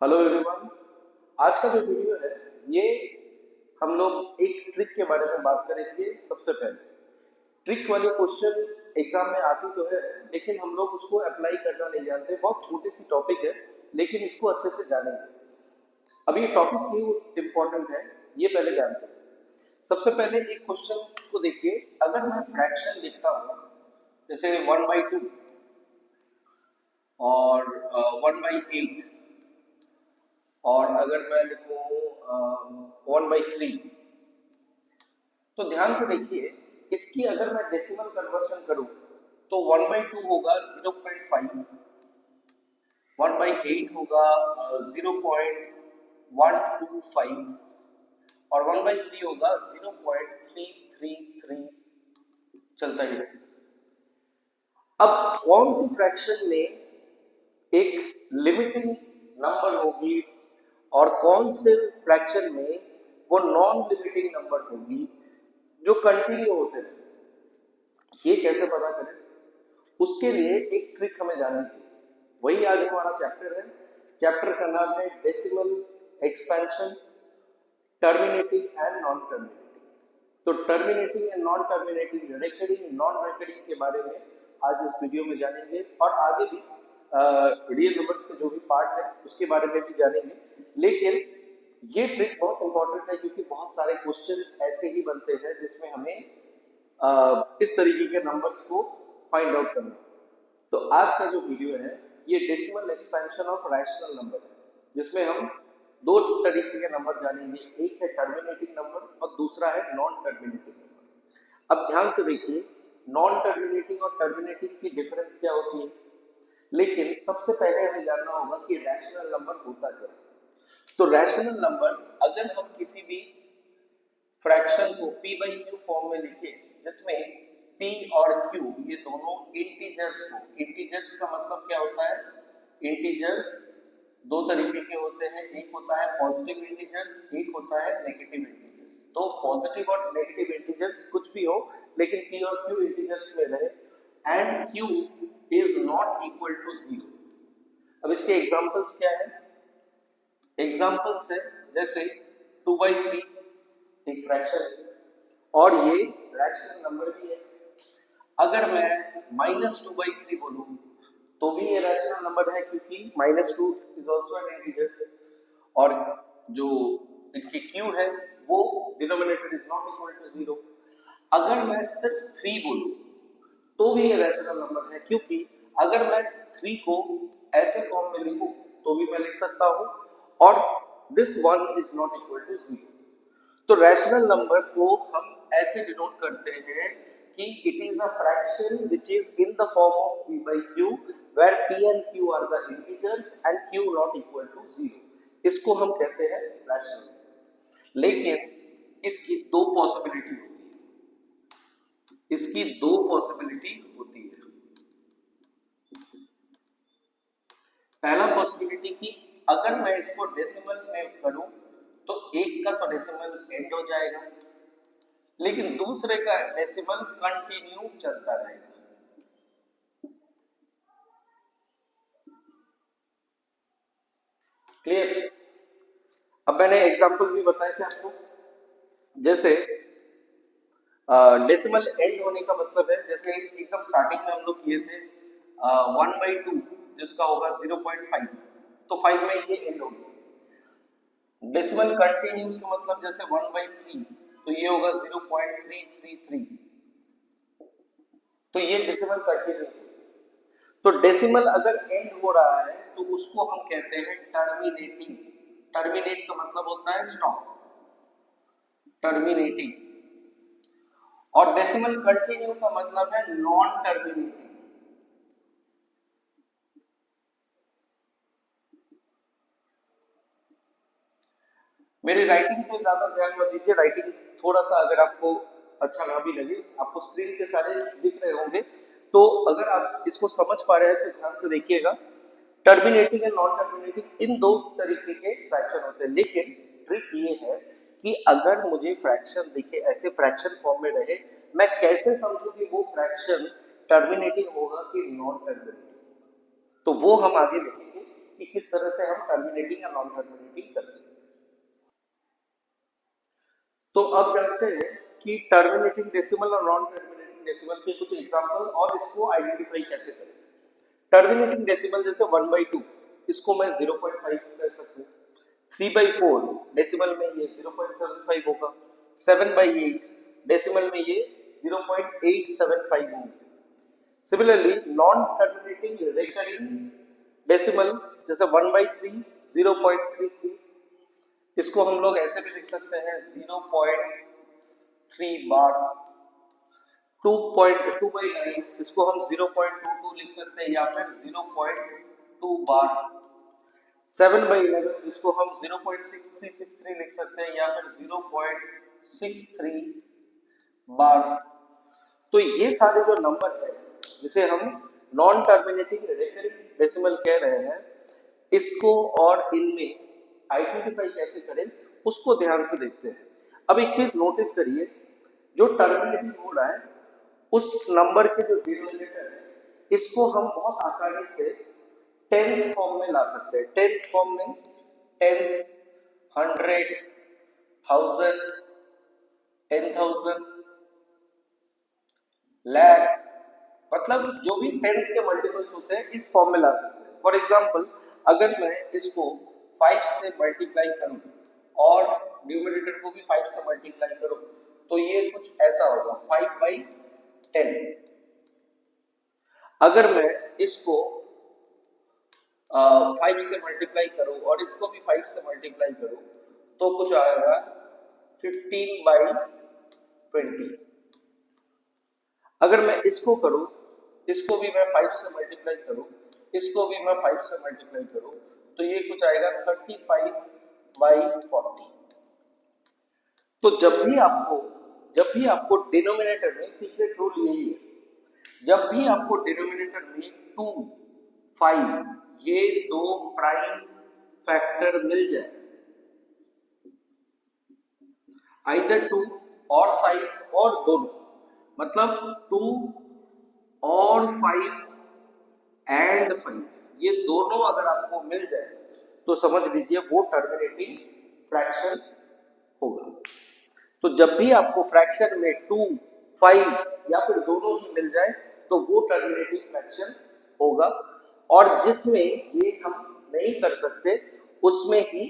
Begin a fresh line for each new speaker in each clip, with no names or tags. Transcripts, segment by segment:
Hello everyone. आज का जो वीडियो है ये हम लोग एक ट्रिक के बारे में बात करेंगे। सबसे पहले ट्रिक वाली क्वेश्चन एग्जाम में आती तो है, लेकिन हम लोग उसको अप्लाई करना नहीं जानते। बहुत छोटी सी टॉपिक है लेकिन इसको अच्छे से जानेंगे। अब ये टॉपिक क्यों इम्पोर्टेंट है ये पहले जानते हैं। सबसे पहले एक क्वेश्चन को देखिए। अगर मैं फ्रैक्शन लिखता हूँ जैसे 1/2 और 1/8, और अगर मैं लिखूं 1/3, तो ध्यान से देखिए इसकी अगर मैं डेसिमल कन्वर्शन करूं तो 1/2 होगा 0.5, 1/8 होगा 0.125 और 1/3 होगा 0.333। चलता ही रहेगा। अब कौन सी फ्रैक्शन में एक लिमिटिंग नंबर होगी और कौन से फ्रैक्शन में वो नॉन लिमिटिंग नंबर होगी जो कंटिन्यू होते हैं, ये कैसे पता करें? उसके लिए एक ट्रिक हमें जाननी चाहिए। वही आज हमारा चैप्टर है। चैप्टर का नाम है decimal expansion, terminating and non terminating. तो terminating and non terminating, recurring non recurring के बारे में आज इस वीडियो में जानेंगे, और आगे भी रियल नंबर्स के जो भी पार्ट है उसके बारे में भी जानेंगे। लेकिन ये ट्रिक बहुत इंपॉर्टेंट है क्योंकि बहुत सारे क्वेश्चन ऐसे ही बनते हैं जिसमें हमें इस तरीके के नंबर्स को फाइंड आउट करना। तो आज का जो वीडियो है ये decimal expansion of rational number है, जिसमें हम दो तरीके के नंबर जानेंगे। एक है टर्मिनेटिंग नंबर और दूसरा है नॉन टर्मिनेटिंग नंबर। अब ध्यान से देखिए, नॉन टर्मिनेटिंग और टर्मिनेटिंग की डिफरेंस क्या होती है। लेकिन सबसे पहले हमें जानना होगा कि रैशनल नंबर होता क्या है। तो रैशनल नंबर, अगर हम किसी भी फ्रैक्शन को p/q फॉर्म में लिखे जिसमें p और q ये दोनों इंटीजर्स हो। इंटीजर्स का मतलब क्या होता है? इंटीजर्स दो तरीके के होते हैं, एक होता है पॉजिटिव इंटीजर्स, एक होता है नेगेटिव इंटीजर्स। तो पॉजिटिव और नेगेटिव इंटीजर्स कुछ भी हो लेकिन p और q इंटीजर्स में रहे and q is not equal to 0। अब इसके एग्जांपल्स क्या है? एग्जांपल्स है जैसे 2/3 एक फ्रैक्शन और ये रैशनल नंबर भी है। अगर मैं -2/3 बोलूं तो भी ये रैशनल नंबर है क्योंकि -2 इज आल्सो एन इंटीजर, और जो इनकी q है वो denominator is not equal to 0। अगर मैं सिर्फ 3 बोलूं तो भी ये रैशनल नंबर है क्योंकि अगर मैं 3 को ऐसे फॉर्म में लिखूं तो भी मैं लिख सकता हूं, और this one is not equal to 0। तो रैशनल नंबर को हम ऐसे डिनोट करते हैं कि it is a fraction which is in the form of p/q where p and q are the integers and q not equal to 0। इसको हम कहते हैं रैशनल। लेकिन इसकी दो पॉसिबिलिटी होती है। इसकी दो पॉसिबिलिटी होती है। पहला पॉसिबिलिटी कि अगर मैं इसको डेसिमल में करूं तो एक का तो डेसिमल एंड हो जाएगा, लेकिन दूसरे का डेसिमल कंटिन्यू चलता रहेगा। क्लियर? अब मैंने एग्जांपल भी बताए थे आपको। जैसे डेसिमल एंड होने का मतलब है, जैसे एकदम स्टार्टिंग में हम लोग किए थे 1/2 जिसका होगा 0.5, तो 5 में ये एंड हो गया। डेसिमल कंटिन्यूस का मतलब जैसे 1/3 तो ये होगा 0.333, तो ये डेसिमल कंटिन्यूस। तो डेसिमल अगर एंड हो रहा है तो उसको हम कहते हैं टर्मिनेटिंग। टर्मिनेट का मतलब होता है स्टॉप, टर्मिनेटिंग। और डेसिमल कंटिन्यू का मतलब है नॉन टर्मिनेटिंग। मेरी राइटिंग पे ज्यादा ध्यान मत दीजिए। राइटिंग थोड़ा सा अगर आपको अच्छा ना भी लगे, आपको स्क्रीन पे सारे दिख रहे होंगे, तो अगर आप इसको समझ पा रहे हैं तो ध्यान से देखिएगा। टर्मिनेटिंग एंड नॉन टर्मिनेटिंग इन दो तरीके के फ्रैक्शन होते हैं। लेकिन ट्रिक ये है कि अगर मुझे फ्रैक्शन दिखे ऐसे फ्रैक्शन फॉर्म में रहे, मैं कैसे समझूं कि वो फ्रैक्शन टर्मिनेटिंग होगा कि नॉन टर्मिनेटिंग? तो वो हम आगे देखेंगे। कि किस तरह से हम टर्मिनेटिंग या नॉन टर्मिनेटिंग कर सकते हैं। तो अब जानते हैं कि टर्मिनेटिंग डेसिमल और नॉन टर्मिनेटिंग डेसिमल के कुछ एग्जांपल और इसको आइडेंटिफाई कैसे करें। टर्मिनेटिंग डेसिमल जैसे 1/2, इसको मैं 0.5 कर सकता हूँ। 3/4 डेसिमल में ये 0.75 होगा। 7/8 डेसिमल में ये 0.875 होंगे। Similarly non terminating recurring decimal जैसे 1/3 0.33, इसको हम लोग ऐसे भी लिख सकते हैं 0.3 बार। 2/9 इसको हम 0.22 लिख सकते हैं या फिर 0.2 बार। 7/11 इसको हम 0.6363 लिख सकते हैं या फिर 0.63 बार। तो ये सारे जो नंबर है जिसे हम नॉन टर्मिनेटिंग रिकरिंग डेसिमल कह रहे हैं, इसको और इनमें आइडेंटिफाई कैसे करें उसको ध्यान से देखते हैं। अब एक चीज नोटिस करिए, जो टर्मिनेटिंग हो रहा है उस नंबर के जो डिनोमिनेटर है इसको हम बहुत आसानी से 10th फॉर्म में ला सकते हैं। 10th फॉर्म मींस 10, 100, 1000, 10,000, लाख, मतलब जो भी 10th के मल्टीपल्स होते हैं इस फॉर्म में ला सकते हैं। फॉर एग्जांपल अगर मैं इसको 5 से मल्टीप्लाई करूं और न्यूमरेटर को भी 5 से मल्टीप्लाई करूं तो ये कुछ ऐसा होगा 5/10। अगर मैं इसको 5 से मल्टीप्लाई करूं और इसको भी 5 से मल्टीप्लाई करूं तो कुछ आएगा 15/20। अगर मैं इसको करूं, इसको भी मैं 5 से मल्टीप्लाई करूं, इसको भी मैं 5 से मल्टीप्लाई करूं तो ये कुछ आएगा 35/40। तो जब भी आपको डिनोमिनेटर में, सीक्रेट रूल यही है, जब भी आपको डिनोमिनेटर में 2, 5 ये दो प्राइम फैक्टर मिल जाए, आइदर 2 और 5 और दोनों, मतलब 2 और 5 एंड 5 ये दोनों अगर आपको मिल जाए तो समझ लीजिए वो टर्मिनेटिंग फ्रैक्शन होगा। तो जब भी आपको फ्रैक्शन में 2, 5 या फिर दोनों ही मिल जाए तो वो टर्मिनेटिंग फ्रैक्शन होगा। और जिसमें ये हम नहीं कर सकते उसमें ही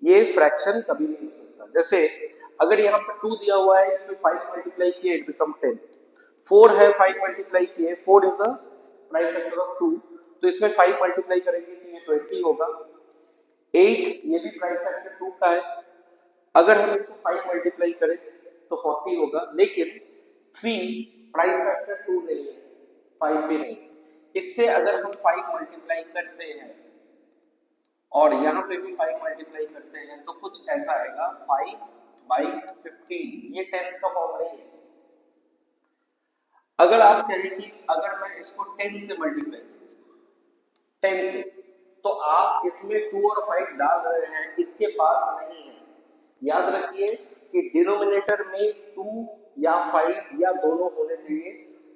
ये फ्रैक्शन कभी नहीं हो सकता। जैसे अगर यहाँ पर 2 दिया हुआ है, इसमें 5 मल्टीप्लाई किए इट बिकम 10। 4 है, 5 मल्टीप्लाई किए, 4 is a prime factor of 2, तो इसमें 5 मल्टीप्लाई करेंगे तो ये 20 होगा। 8 ये भी प्राइम फैक्टर 2 का है, अगर हम इसे 5 मल्टीप्लाई करें तो 40 होगा। लेकिन 3 प्राइम फैक्टर 2 नहीं है, 5 भी नहीं। इससे अगर हम 5 मल्टीप्लाई करते हैं और यहाँ पे भी 5 मल्टीप्लाई करते हैं तो कुछ ऐसा आएगा 5/15। ये 10th का फॉर्म नहीं है। अगर आप कहें कि अगर मैं इसको 10 से मल्टीप्लाई करूं, 10 से, तो आप इसमें 2 और 5 डाल रहे हैं, इसके पास नहीं है। याद रखिए कि डिनोमिनेटर में 2 या 5 या दोनों होने चाहिए,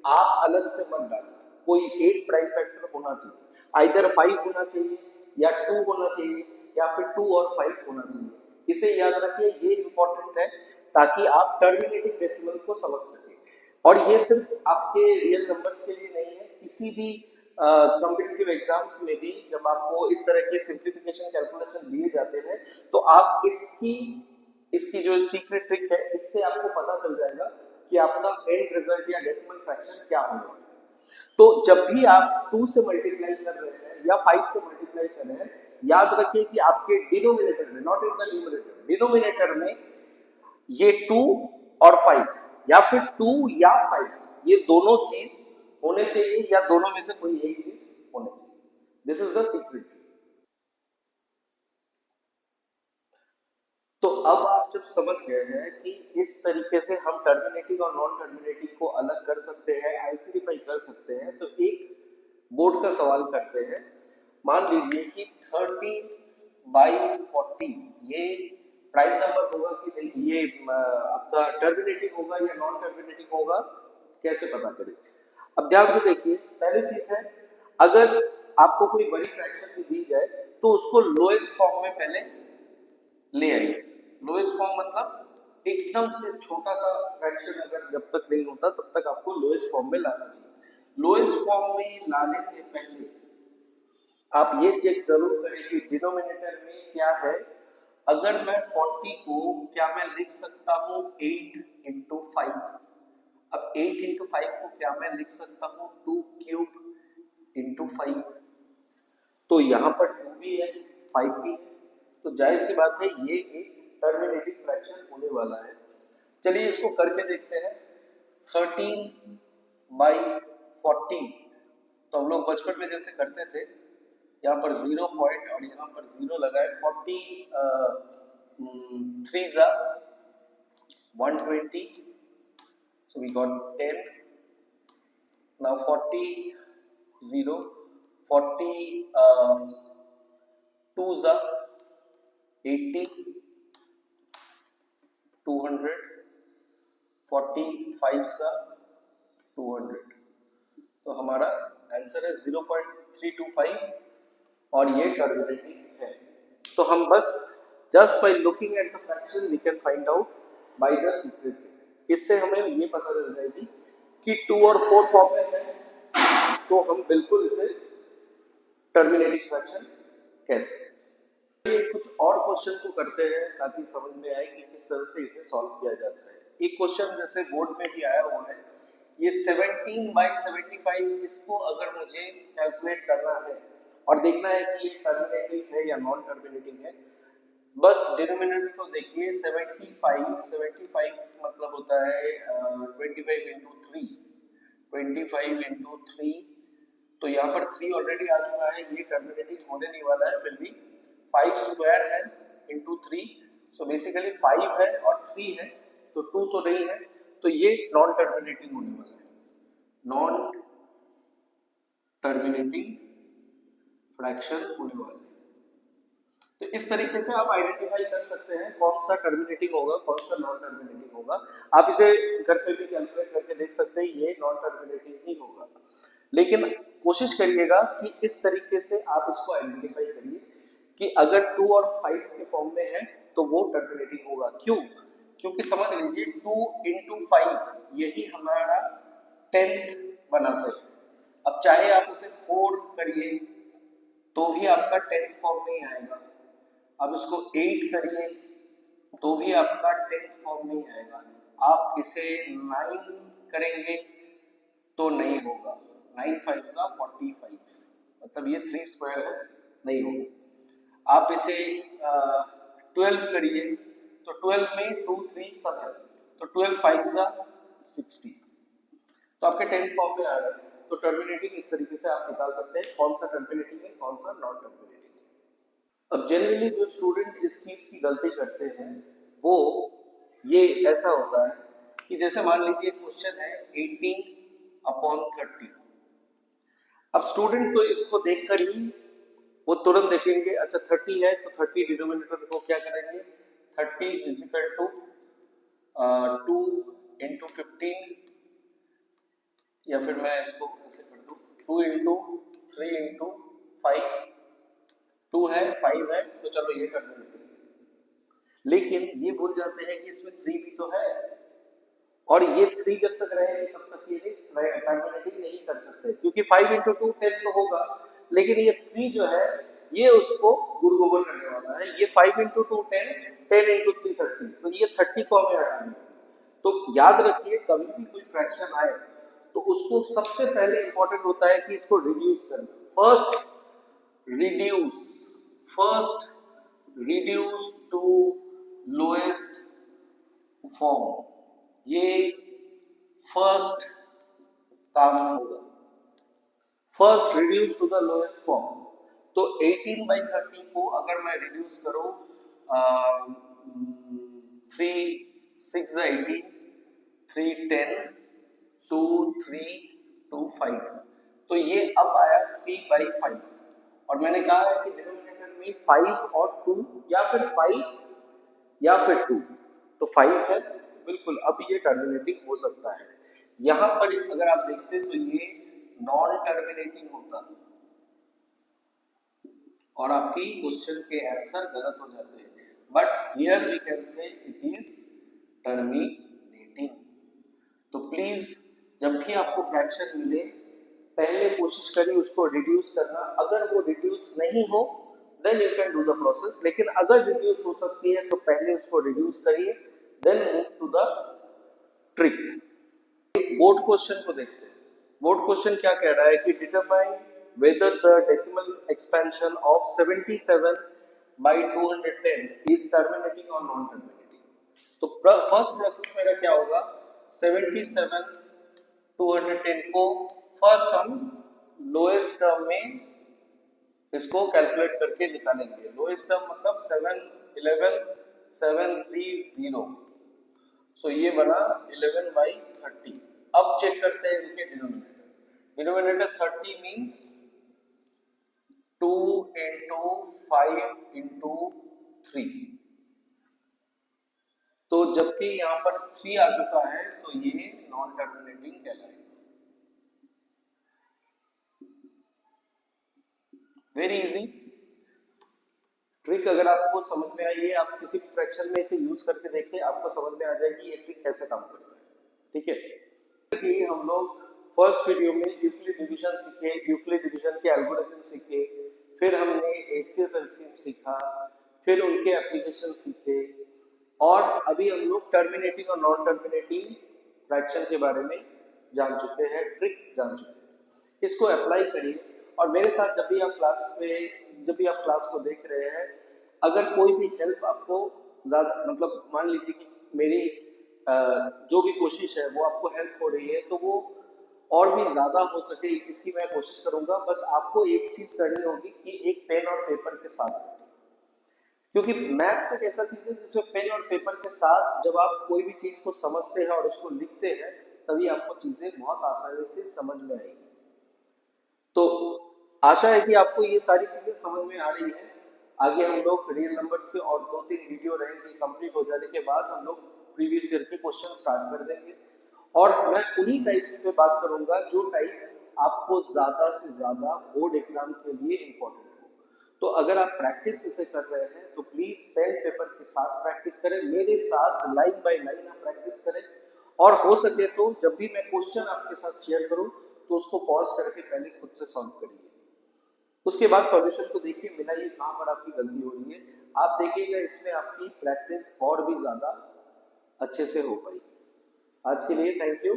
आप अलग से मत डालें। कोई एक प्राइम फैक्टर होना चाहिए, आइदर 5 होना चाहिए या 2 होना चाहिए या फिर 2 और 5 होना चाहिए। इसे याद रखिए, ये इंपॉर्टेंट है ताकि आप टर्मिनेटिंग डेसिमल को समझ सकें। और ये सिर्फ आपके रियल नंबर्स के लिए नहीं है, किसी भी कॉम्पिटिटिव एग्जाम्स में भी जब आपको इस तरह के सिंप्लीफिकेशन कैलकुलेशन दिए जाते हैं तो आप इसकी जो सीक्रेट ट्रिक है इससे आपको पता चल जाएगा कि आपका एंड रिजल्ट या डेसिमल फ्रैक्शन क्या होने वाला है। तो जब भी आप 2 से मल्टीप्लाई कर रहे हैं या 5 से मल्टीप्लाई कर रहे हैं, याद रखिए कि आपके डिनोमिनेटर में, not in the numerator, denominator में ये 2 और 5 या फिर 2 या 5 ये दोनों चीज होने चाहिए या दोनों में से कोई एक चीज होने चाहिए। This is the secret. तो अब आप जब समझ गए हैं कि इस तरीके से हम टर्मिनेटिंग और नॉन टर्मिनेटिंग को अलग कर सकते हैं, आइडेंटिफाई कर सकते हैं, तो एक बोर्ड का सवाल करते हैं। मान लीजिए कि 30/40 ये प्राइम नंबर होगा कि नहीं, ये आपका टर्मिनेटिंग होगा या नॉन टर्मिनेटिंग होगा, कैसे पता करें। अब ध्यान से देखिए, पहली चीज है, अगर आपको कोई बड़ी फ्रैक्शन भी दी जाए तो उसको लोएस्ट फॉर्म में पहले ले आइए। लोएस्ट फॉर्म मतलब एकदम से छोटा सा फ्रैक्शन अगर जब तक नहीं होता तब तक आपको लोएस्ट फॉर्म में लाना चाहिए। लोएस्ट फॉर्म में लाने से पहले आप ये चेक जरूर करें कि डिनोमिनेटर में क्या है। अगर मैं 40 को क्या मैं लिख सकता हूँ 8 इंटू 5। अब 8 इंटू 5 को क्या मैं लिख सकता हूँ 2 क्यूब इंटू 5। तो यहाँ पर 2 भी है 5 भी है, तो जाहिर सी बात है ये एक टर्मिनेटिंग फ्रैक्शन होने वाला है। चलिए इसको करके देखते हैं। 13/40, तो हम लोग बचपन में जैसे करते थे, यहाँ पर 0 पॉइंट और यहाँ पर 0 लगाए। 40 3 जा 120, so we got 10. Now 40 0 40 2 जा 80 200 45 जा 200। तो हमारा आंसर है 0.325 और ये टर्मिनेटिंग है। तो हम बस just by looking at the fraction we can find out by the secret. इससे हमें ये पता चल जाएगी कि 2 और 4 फॉर्म में है, तो हम बिल्कुल इसे टर्मिनेटिंग फ्रैक्शन कैसे। ये कुछ और क्वेश्चन को करते हैं ताकि समझ में आए कि किस तरह से इसे सॉल्व किया जाता है। एक क्वेश्चन जैसे बोर्ड में भी आया हुआ है, ये 17/75, इसको अगर मुझे कैलकुलेट करना है और देखना है कि ये टर्मिनेटिंग है या नॉन टर्मिनेटिंग है। बस डिनोमिनेटर को देखिए, 75 मतलब होता है 25 इंटू 3, 25 इंटू 3, तो यहाँ पर 3 ऑलरेडी आ चुका है, ये टर्मिनेटिंग होने नहीं वाला है। फिर भी 5 स्क्वायर है इंटू 3, सो बेसिकली 5 है और 3 है, तो 2 तो नहीं है, तो ये नॉन टर्मिनेटिंग होने वाला है, नॉन टर्मिनेटिंग फ्रैक्शन होने वाला है। तो इस तरीके से आप आइडेंटिफाई कर सकते हैं कौन सा टर्मिनेटिंग होगा, कौन सा नॉन टर्मिनेटिंग होगा। आप इसे घर पे भी कैलकुलेट करके देख सकते हैं, ये नॉन टर्मिनेटिंग ही होगा। लेकिन कोशिश करिएगा कि इस तरीके से आप इसको आइडेंटिफाई करिए कि अगर 2 और 5 के फॉर्म में है तो वो टर्मिनेटिंग होगा। क्यों? क्योंकि समझ लीजिए 2 इंटू 5 यही हमारा 10th बनाते हैं। अब चाहे आप उसे 4 करिए तो भी आपका 10th फॉर्म में ही आएगा। अब इसको 8 करिए तो भी आपका 10th फॉर्म में ही आएगा। आप इसे 9 करेंगे तो नहीं होगा, 9 5 जा 45, मतलब ये 3 स्क्वायर है, नहीं होगा। आप इसे 12 करिए तो 12 में 2 3 सब है, तो 12 5 जा 60, तो आपके 10th फॉर्म में आ रहा है। तो टर्मिनेटिंग इस तरीके से आप निकाल सकते हैं कौन सा टर्मिनेटिंग है, कौन सा नॉन टर्मिनेटिंग है। अब जनरली जो स्टूडेंट इस चीज की गलती करते हैं वो ये ऐसा होता है कि जैसे मान लीजिए क्वेश्चन है 18/30। अब स्टूडेंट तो इसको देखकर ही वो तुरंत देखेंगे, अच्छा 30 है तो 30 डिनोमिनेटर को क्या करेंगे, 30 इज इक्वल टू 2 इंटू 15, या फिर मैं इसको ऐसे कर दूं 2 इंटू 3 इंटू 5, 2 है 5 है, तो चलो ये कर देते हैं। लेकिन ये भूल जाते हैं कि इसमें 3 भी तो है, और ये 3 जब तक रहेंगे तब तक ये टर्मिनेटिंग नहीं कर सकते, क्योंकि 5 इंटू 2 10 तो होगा, लेकिन ये 3 जो है ये उसको गुड ओवर करने वाला है। ये 5 इंटू 2 10, 10 इंटू 3 30, तो ये 30 को हमें हटाना है। तो याद रखिए कभी भी कोई फ्रैक्शन आए तो उसको सबसे पहले इंपॉर्टेंट होता है कि इसको रिड्यूस करना। First reduce to lowest form, ये फर्स्ट काम होगा। First reduce to the lowest form, तो 18/30 को अगर मैं रिड्यूस करूं 3 6 18, 3 10, 2 3 2 5, तो ये अब आया 3/5। और मैंने कहा है कि डिनोमिनेटर में 5 और 2 या फिर 5 या फिर 2, तो 5 है बिल्कुल, अब ये टर्मिनेटिंग हो सकता है। यहां पर अगर आप देखते तो ये नॉन टर्मिनेटिंग होता है, और आपकी क्वेश्चन के आंसर गलत हो जाते हैं, but here we can say it is terminating. तो प्लीज जब भी आपको फ्रैक्शन मिले पहले कोशिश करिए उसको रिड्यूस करना। अगर वो रिड्यूस नहीं हो then you can do the process, लेकिन अगर रिड्यूस हो सकती है तो पहले उसको रिड्यूस करिए, then move to the trick. Board question को देखते हैं। बोर्ड क्वेश्चन क्या कह रहा है कि determine whether the decimal expansion of 77 by 210 is terminating or non terminating। तो फर्स्ट प्रोसेस मेरा क्या होगा, 77 210 को फर्स्ट हम लोएस्ट टर्म में इसको कैलकुलेट करके निकालेंगे। लोएस्ट टर्म मतलब 7 11 730, सो ये बना 11/30। अब चेक करते हैं इनके denominator. Denominator 30 means 2 into 5 into 3, तो जबकि यहां पर 3 आ चुका है तो ये नॉन टर्मिनेटिंग कहलाएगा। वेरी इजी ट्रिक, अगर आपको समझ में आई है, आप किसी फ्रैक्शन में इसे यूज करके देखिए, आपको समझ में आ जाएगी ये ट्रिक कैसे काम करता है। ठीक है, कि हम लोग फर्स्ट वीडियो में यूक्लिड डिवीजन सीखे, यूक्लिड डिवीजन के एल्गोरिथम सीखे, फिर हमने एचसीएफ एलसीएम सीखा, फिर उनके एप्लीकेशन सीखे, और अभी हम लोग टर्मिनेटिंग और नॉन टर्मिनेटिंग फ्रैक्शन के बारे में जान चुके हैं, ट्रिक जान चुके हैं। इसको अप्लाई करिए और मेरे साथ जब भी आप क्लास को देख रहे हैं, अगर कोई भी हेल्प आपको ज्यादा, मतलब मान लीजिए कि मेरी जो भी कोशिश है वो आपको हेल्प हो रही है, तो वो और भी ज्यादा हो सके इसकी मैं कोशिश करूंगा। बस आपको एक चीज करनी होगी कि एक पेन और पेपर के साथ, क्योंकि मैथ्स एक ऐसा चीज है जिसमें पेन और पेपर के साथ जब आप कोई भी चीज को समझते हैं और उसको लिखते हैं, तभी आपको चीजें बहुत आसानी से समझ में आएगी। तो आशा है कि आपको ये सारी चीजें समझ में आ रही है। आगे हम लोग रियल नंबर्स के और 2-3 वीडियो रहेंगे, कंप्लीट हो जाने के बाद हम लोग प्रीवियस ईयर के क्वेश्चन स्टार्ट कर देंगे, और मैं उन्हीं टाइप पे बात करूंगा जो टाइप आपको ज्यादा से ज्यादा बोर्ड एग्जाम के लिए इंपॉर्टेंट हो। तो अगर आप प्रैक्टिस इसे कर रहे हैं तो प्लीज पेन पेपर के साथ प्रैक्टिस करें, मेरे साथ लाइन बाय लाइन आप प्रैक्टिस करें, और हो सके तो जब भी मैं क्वेश्चन आपके साथ शेयर करूं तो उसको पॉज करके पहले खुद से सॉल्व करिए, उसके बाद सॉल्यूशन को देखिए मिलाइए कहां पर आपकी गलती हो रही है। आप देखिएगा इसमें आपकी प्रैक्टिस और भी ज्यादा अच्छे से हो पाई। आज के लिए थैंक यू।